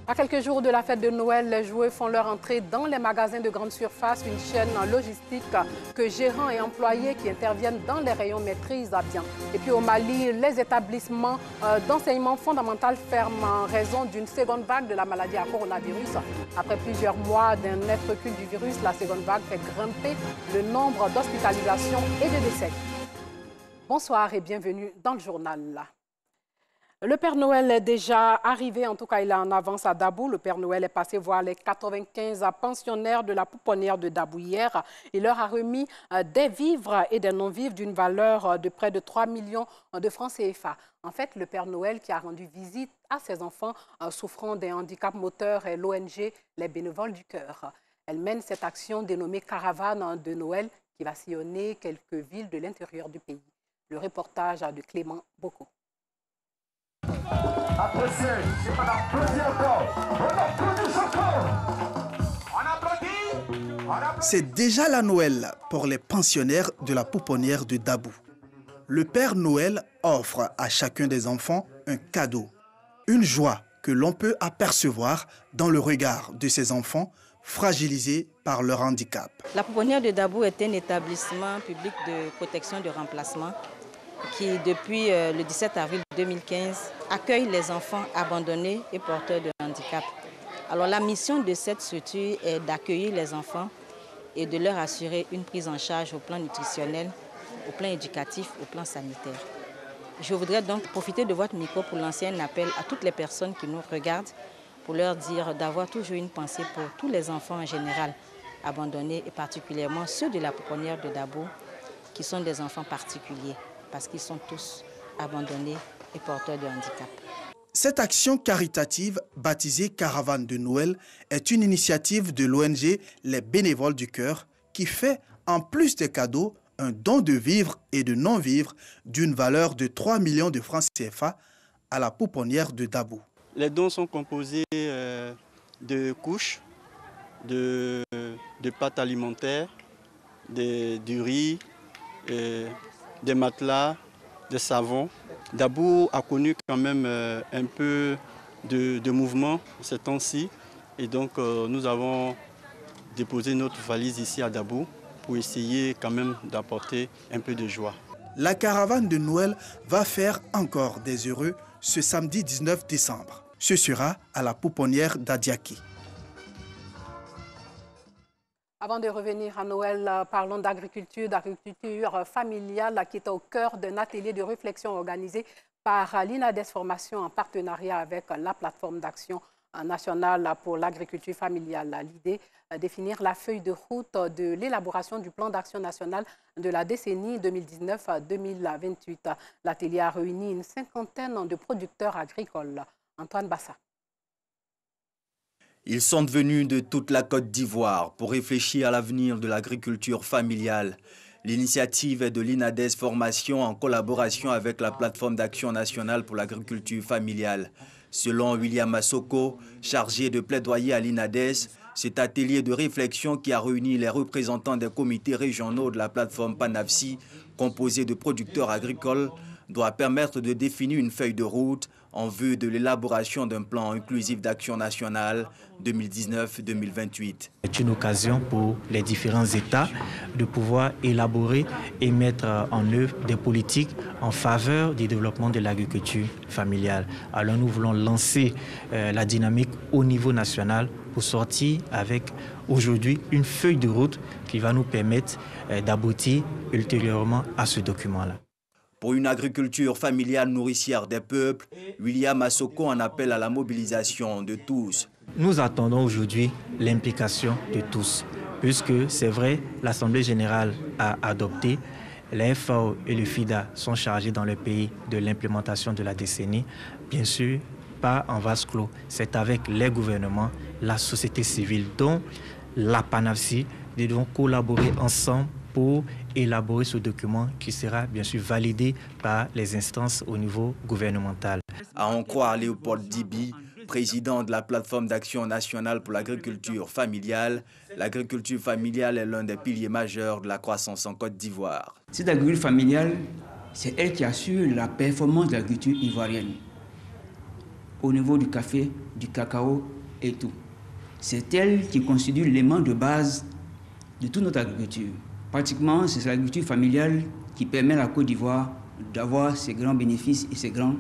À quelques jours de la fête de Noël, les jouets font leur entrée dans les magasins de grande surface, une chaîne logistique que gérants et employés qui interviennent dans les rayons maîtrisent à bien. Et puis au Mali, les établissements d'enseignement fondamental ferment en raison d'une seconde vague de la maladie à coronavirus. Après plusieurs mois d'un net recul du virus, la seconde vague fait grimper le nombre d'hospitalisations et de décès. Bonsoir et bienvenue dans le journal. Le Père Noël est déjà arrivé, en tout cas il est en avance à Dabou. Le Père Noël est passé voir les 95 pensionnaires de la pouponnière de Dabou hier. Il leur a remis des vivres et des non-vivres d'une valeur de près de 3 millions de francs CFA. En fait, le Père Noël qui a rendu visite à ses enfants souffrant d'un handicap moteur est l'ONG Les Bénévoles du Cœur. Elle mène cette action dénommée Caravane de Noël qui va sillonner quelques villes de l'intérieur du pays. Le reportage de Clément Boko. Appréciez, c'est pas d'applaudir encore. On applaudit. C'est déjà la Noël pour les pensionnaires de la pouponnière de Dabou. Le Père Noël offre à chacun des enfants un cadeau, une joie que l'on peut apercevoir dans le regard de ces enfants fragilisés par leur handicap. La pouponnière de Dabou est un établissement public de protection de remplacement qui, depuis le 17 avril 2015, accueille les enfants abandonnés et porteurs de handicap. Alors la mission de cette structure est d'accueillir les enfants et de leur assurer une prise en charge au plan nutritionnel, au plan éducatif, au plan sanitaire. Je voudrais donc profiter de votre micro pour lancer un appel à toutes les personnes qui nous regardent pour leur dire d'avoir toujours une pensée pour tous les enfants en général abandonnés et particulièrement ceux de la pouponnière de Dabou qui sont des enfants particuliers parce qu'ils sont tous abandonnés et porteurs de handicap. Cette action caritative, baptisée Caravane de Noël, est une initiative de l'ONG Les Bénévoles du Cœur qui fait, en plus des cadeaux, un don de vivres et de non-vivres d'une valeur de 3 millions de francs CFA à la pouponnière de Dabou. Les dons sont composés de couches, de pâtes alimentaires, du riz, des matelas, des savons. Dabou a connu quand même un peu de mouvement ces temps-ci et donc nous avons déposé notre valise ici à Dabou pour essayer quand même d'apporter un peu de joie. La caravane de Noël va faire encore des heureux ce samedi 19 décembre. Ce sera à la pouponnière d'Adiaki. Avant de revenir à Noël, parlons d'agriculture familiale qui est au cœur d'un atelier de réflexion organisé par l'INADES Formation en partenariat avec la plateforme d'action nationale pour l'agriculture familiale. L'idée, définir la feuille de route de l'élaboration du plan d'action national de la décennie 2019-2028. L'atelier a réuni une cinquantaine de producteurs agricoles. Antoine Bassa. Ils sont venus de toute la Côte d'Ivoire pour réfléchir à l'avenir de l'agriculture familiale. L'initiative est de l'INADES Formation en collaboration avec la plateforme d'action nationale pour l'agriculture familiale. Selon William Masoko, chargé de plaidoyer à l'INADES, cet atelier de réflexion qui a réuni les représentants des comités régionaux de la plateforme PANAFSI, composé de producteurs agricoles, doit permettre de définir une feuille de route en vue de l'élaboration d'un plan inclusif d'action nationale 2019-2028. C'est une occasion pour les différents États de pouvoir élaborer et mettre en œuvre des politiques en faveur du développement de l'agriculture familiale. Alors nous voulons lancer la dynamique au niveau national pour sortir avec aujourd'hui une feuille de route qui va nous permettre d'aboutir ultérieurement à ce document-là. Pour une agriculture familiale nourricière des peuples, William Masoko en appelle à la mobilisation de tous. Nous attendons aujourd'hui l'implication de tous, puisque c'est vrai, l'Assemblée générale a adopté, la FAO et le FIDA sont chargés dans le pays de l'implémentation de la décennie. Bien sûr, pas en vase clos, c'est avec les gouvernements, la société civile, dont la PANAFSI, nous devons collaborer ensemble pour élaborer ce document qui sera bien sûr validé par les instances au niveau gouvernemental. À en croire Léopold Dibi, président de la plateforme d'action nationale pour l'agriculture familiale, l'agriculture familiale est l'un des piliers majeurs de la croissance en Côte d'Ivoire. Cette agriculture familiale, c'est elle qui assure la performance de l'agriculture ivoirienne. Au niveau du café, du cacao et tout. C'est elle qui constitue l'élément de base de toute notre agriculture. Pratiquement, c'est l'agriculture familiale qui permet à la Côte d'Ivoire d'avoir ces grands bénéfices et ces grandes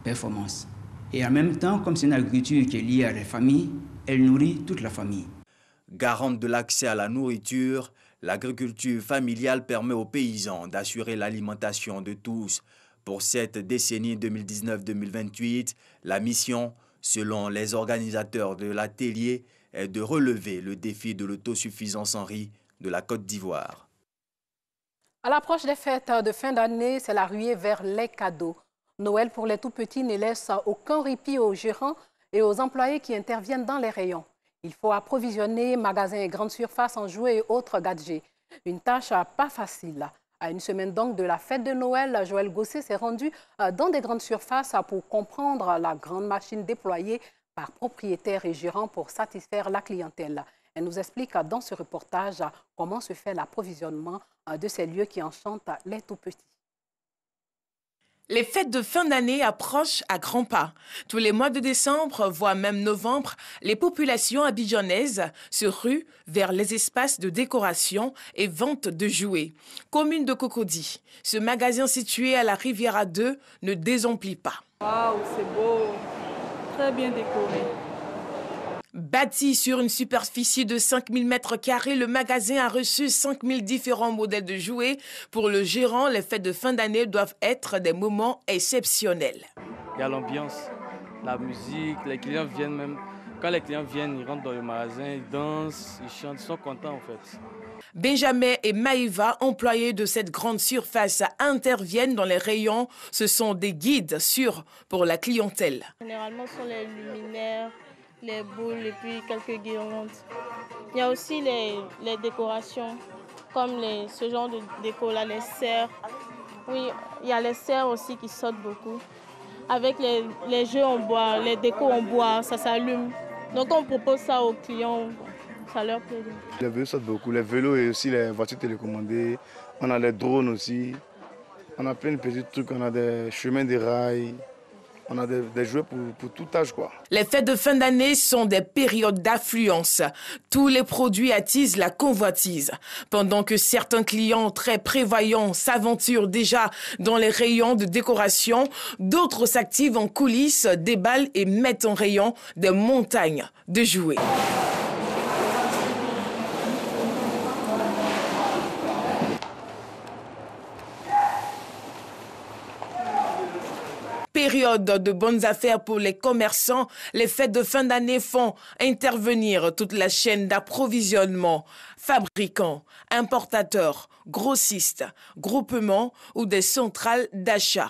performances. Et en même temps, comme c'est une agriculture qui est liée à la famille, elle nourrit toute la famille. Garante de l'accès à la nourriture, l'agriculture familiale permet aux paysans d'assurer l'alimentation de tous. Pour cette décennie 2019-2028, la mission, selon les organisateurs de l'atelier, est de relever le défi de l'autosuffisance en riz de la Côte d'Ivoire. À l'approche des fêtes de fin d'année, c'est la ruée vers les cadeaux. Noël pour les tout-petits ne laisse aucun répit aux gérants et aux employés qui interviennent dans les rayons. Il faut approvisionner magasins et grandes surfaces en jouets et autres gadgets. Une tâche pas facile. À une semaine donc de la fête de Noël, Joël Gosset s'est rendu dans des grandes surfaces pour comprendre la grande machine déployée par propriétaires et gérants pour satisfaire la clientèle. Elle nous explique dans ce reportage comment se fait l'approvisionnement de ces lieux qui enchantent les tout-petits. Les fêtes de fin d'année approchent à grands pas. Tous les mois de décembre, voire même novembre, les populations abidjanaises se ruent vers les espaces de décoration et vente de jouets. Commune de Cocody, ce magasin situé à la Riviera 2 ne désemplit pas. Waouh, c'est beau, très bien décoré. Bâti sur une superficie de 5000 m², le magasin a reçu 5000 différents modèles de jouets. Pour le gérant, les fêtes de fin d'année doivent être des moments exceptionnels. Il y a l'ambiance, la musique, les clients viennent même. Quand les clients viennent, ils rentrent dans le magasin, ils dansent, ils chantent, ils sont contents en fait. Benjamin et Maïva, employés de cette grande surface, interviennent dans les rayons. Ce sont des guides sûrs pour la clientèle. Généralement, ce sont les luminaires, les boules et puis quelques guirlandes. Il y a aussi les décorations, comme ce genre de déco-là, les serres. Oui, il y a les serres aussi qui sortent beaucoup. Avec les jeux en bois, les décos en bois, ça s'allume. Donc on propose ça aux clients, ça leur plaît. Les vélos sortent beaucoup, les vélos et aussi les voitures télécommandées. On a les drones aussi. On a plein de petits trucs, on a des chemins de rails. On a des jouets pour tout âge, quoi. Les fêtes de fin d'année sont des périodes d'affluence. Tous les produits attisent la convoitise. Pendant que certains clients très prévoyants s'aventurent déjà dans les rayons de décoration, d'autres s'activent en coulisses, déballent et mettent en rayon des montagnes de jouets. Période de bonnes affaires pour les commerçants, les fêtes de fin d'année font intervenir toute la chaîne d'approvisionnement, fabricants, importateurs, grossistes, groupements ou des centrales d'achat.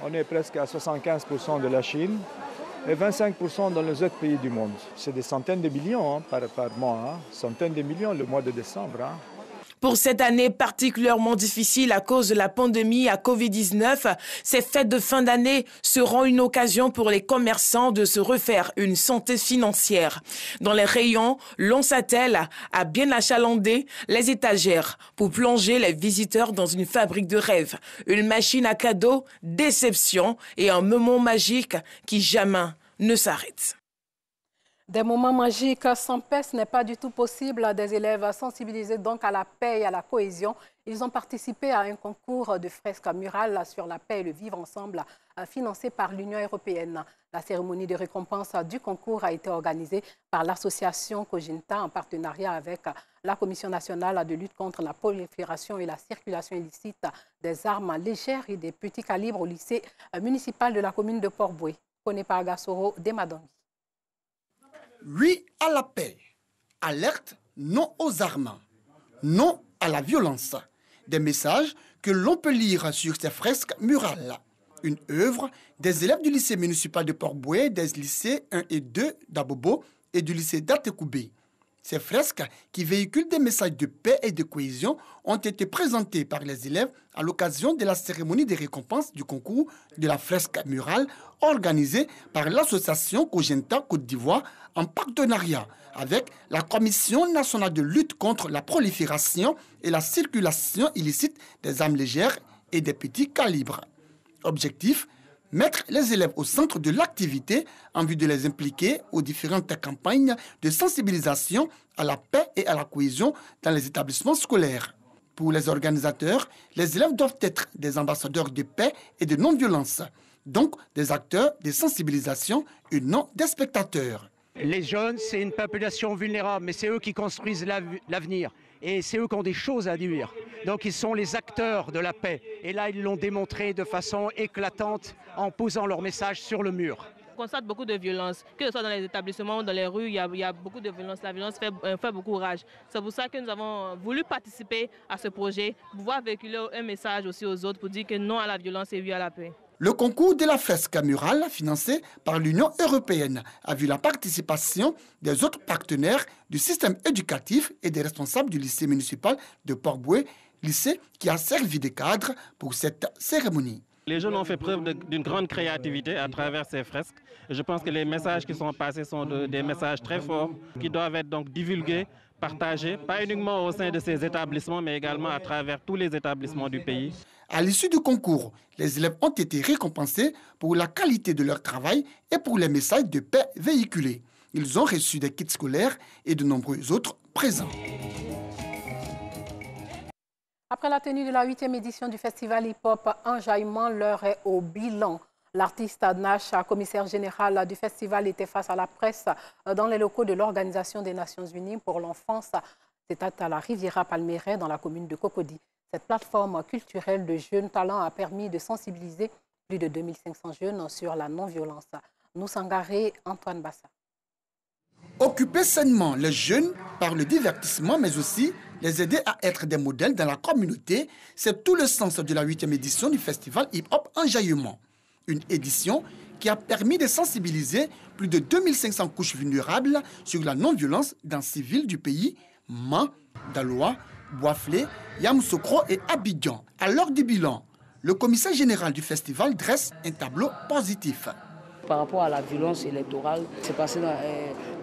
On est presque à 75% de la Chine et 25% dans les autres pays du monde. C'est des centaines de millions par mois, centaines de millions le mois de décembre. Pour cette année particulièrement difficile à cause de la pandémie à Covid-19, ces fêtes de fin d'année seront une occasion pour les commerçants de se refaire une santé financière. Dans les rayons, l'on s'attelle à bien achalander les étagères pour plonger les visiteurs dans une fabrique de rêves, une machine à cadeaux, déception et un moment magique qui jamais ne s'arrête. Des moments magiques sans paix, ce n'est pas du tout possible. Des élèves sensibilisés donc à la paix et à la cohésion. Ils ont participé à un concours de fresques murales sur la paix et le vivre ensemble, financé par l'Union européenne. La cérémonie de récompense du concours a été organisée par l'association Coginta en partenariat avec la Commission nationale de lutte contre la prolifération et la circulation illicite des armes légères et des petits calibres au lycée municipal de la commune de Port-Boué. Konepa Gassoro, Demadongi. Oui à la paix, alerte non aux armes, non à la violence. Des messages que l'on peut lire sur ces fresques murales. Une œuvre des élèves du lycée municipal de Port-Boué, des lycées 1 et 2 d'Abobo et du lycée d'Atekoubé. Ces fresques qui véhiculent des messages de paix et de cohésion ont été présentées par les élèves à l'occasion de la cérémonie des récompenses du concours de la fresque murale organisée par l'association Cogenta Côte d'Ivoire en partenariat avec la Commission nationale de lutte contre la prolifération et la circulation illicite des armes légères et des petits calibres. Objectif, Mettre les élèves au centre de l'activité en vue de les impliquer aux différentes campagnes de sensibilisation à la paix et à la cohésion dans les établissements scolaires. Pour les organisateurs, les élèves doivent être des ambassadeurs de paix et de non-violence, donc des acteurs de sensibilisation et non des spectateurs. Les jeunes, c'est une population vulnérable, mais c'est eux qui construisent l'avenir. Et c'est eux qui ont des choses à dire. Donc ils sont les acteurs de la paix. Et là, ils l'ont démontré de façon éclatante en posant leur message sur le mur. On constate beaucoup de violence, que ce soit dans les établissements ou dans les rues, il y a beaucoup de violence. La violence fait beaucoup rage. C'est pour ça que nous avons voulu participer à ce projet, pour pouvoir véhiculer un message aussi aux autres pour dire que non à la violence et oui à la paix. Le concours de la fresque murale, financé par l'Union européenne, a vu la participation des autres partenaires du système éducatif et des responsables du lycée municipal de Port-Bouët, lycée qui a servi de cadre pour cette cérémonie. Les jeunes ont fait preuve d'une grande créativité à travers ces fresques. Je pense que les messages qui sont passés sont des messages très forts qui doivent être donc divulgués, partagés, pas uniquement au sein de ces établissements, mais également à travers tous les établissements du pays. À l'issue du concours, les élèves ont été récompensés pour la qualité de leur travail et pour les messages de paix véhiculés. Ils ont reçu des kits scolaires et de nombreux autres présents. Après la tenue de la 8e édition du festival hip-hop Enjaillement, l'heure est au bilan. L'artiste Nash, commissaire général du festival, était face à la presse dans les locaux de l'Organisation des Nations Unies pour l'enfance. C'était à la Riviera Palmeraie dans la commune de Cocody. Cette plateforme culturelle de jeunes talents a permis de sensibiliser plus de 2500 jeunes sur la non-violence. Nous Sangaré, Antoine Bassa. Occuper sainement les jeunes par le divertissement, mais aussi les aider à être des modèles dans la communauté, c'est tout le sens de la 8e édition du festival hip-hop Enjaillement. Une édition qui a permis de sensibiliser plus de 2500 couches vulnérables sur la non-violence dans 6 villes du pays, Man, Daloa, Boisflé, Yamoussoukro et Abidjan. À l'heure du bilan, le commissaire général du festival dresse un tableau positif. Par rapport à la violence électorale, c'est passé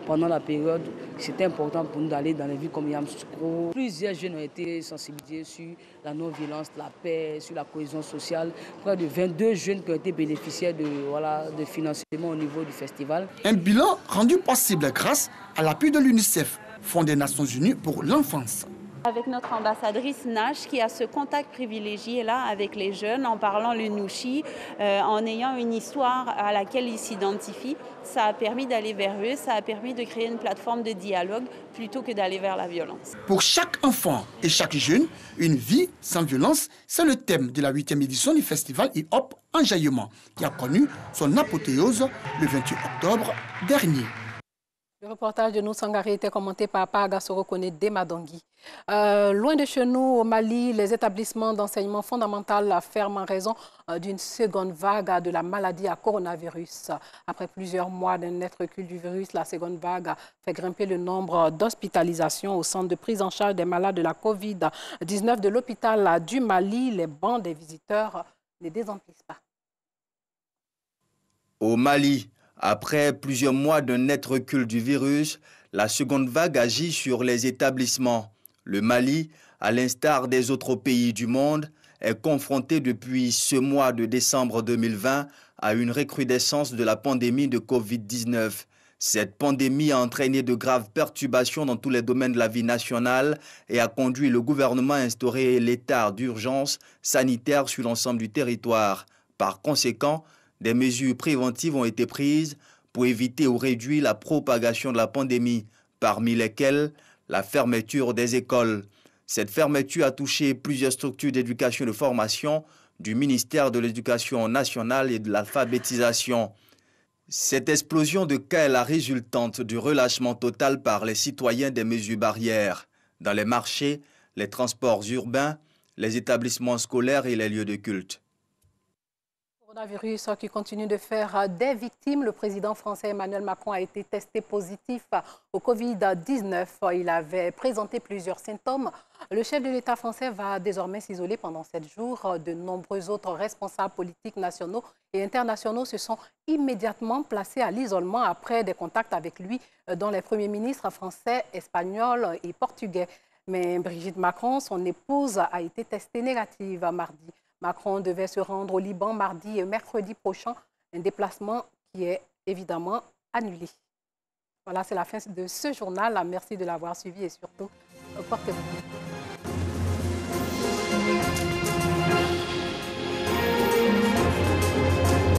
pendant la période, c'était important pour nous d'aller dans les villes comme Yamoussoukro. Plusieurs jeunes ont été sensibilisés sur la non-violence, la paix, sur la cohésion sociale. Près de 22 jeunes qui ont été bénéficiaires de financement au niveau du festival. Un bilan rendu possible grâce à l'appui de l'UNICEF, Fonds des Nations Unies pour l'enfance. Avec notre ambassadrice Nash qui a ce contact privilégié là avec les jeunes en parlant le Nushi, en ayant une histoire à laquelle ils s'identifient. Ça a permis d'aller vers eux, ça a permis de créer une plateforme de dialogue plutôt que d'aller vers la violence. Pour chaque enfant et chaque jeune, une vie sans violence, c'est le thème de la 8e édition du festival hip-hop Enjaillement qui a connu son apothéose le 28 octobre dernier. Le reportage de nous Sangaré était commenté par Paga Sorokone Demadongui. Loin de chez nous, au Mali, les établissements d'enseignement fondamental ferment en raison d'une seconde vague de la maladie à coronavirus. Après plusieurs mois d'un net recul du virus, la seconde vague fait grimper le nombre d'hospitalisations au centre de prise en charge des malades de la COVID-19 de l'hôpital du Mali. Les bancs des visiteurs ne désemplissent pas. Au Mali, après plusieurs mois d'un net recul du virus, la seconde vague agit sur les établissements. Le Mali, à l'instar des autres pays du monde, est confronté depuis ce mois de décembre 2020 à une recrudescence de la pandémie de Covid-19. Cette pandémie a entraîné de graves perturbations dans tous les domaines de la vie nationale et a conduit le gouvernement à instaurer l'état d'urgence sanitaire sur l'ensemble du territoire. Par conséquent, des mesures préventives ont été prises pour éviter ou réduire la propagation de la pandémie, parmi lesquelles la fermeture des écoles. Cette fermeture a touché plusieurs structures d'éducation et de formation du ministère de l'Éducation nationale et de l'alphabétisation. Cette explosion de cas est la résultante du relâchement total par les citoyens des mesures barrières dans les marchés, les transports urbains, les établissements scolaires et les lieux de culte. Coronavirus qui continue de faire des victimes. Le président français Emmanuel Macron a été testé positif au Covid-19. Il avait présenté plusieurs symptômes. Le chef de l'État français va désormais s'isoler pendant 7 jours. De nombreux autres responsables politiques nationaux et internationaux se sont immédiatement placés à l'isolement après des contacts avec lui, dont les premiers ministres français, espagnols et portugais. Mais Brigitte Macron, son épouse, a été testée négative mardi. Macron devait se rendre au Liban mardi et mercredi prochain, un déplacement qui est évidemment annulé. Voilà, c'est la fin de ce journal. Merci de l'avoir suivi et surtout, portez-vous bien.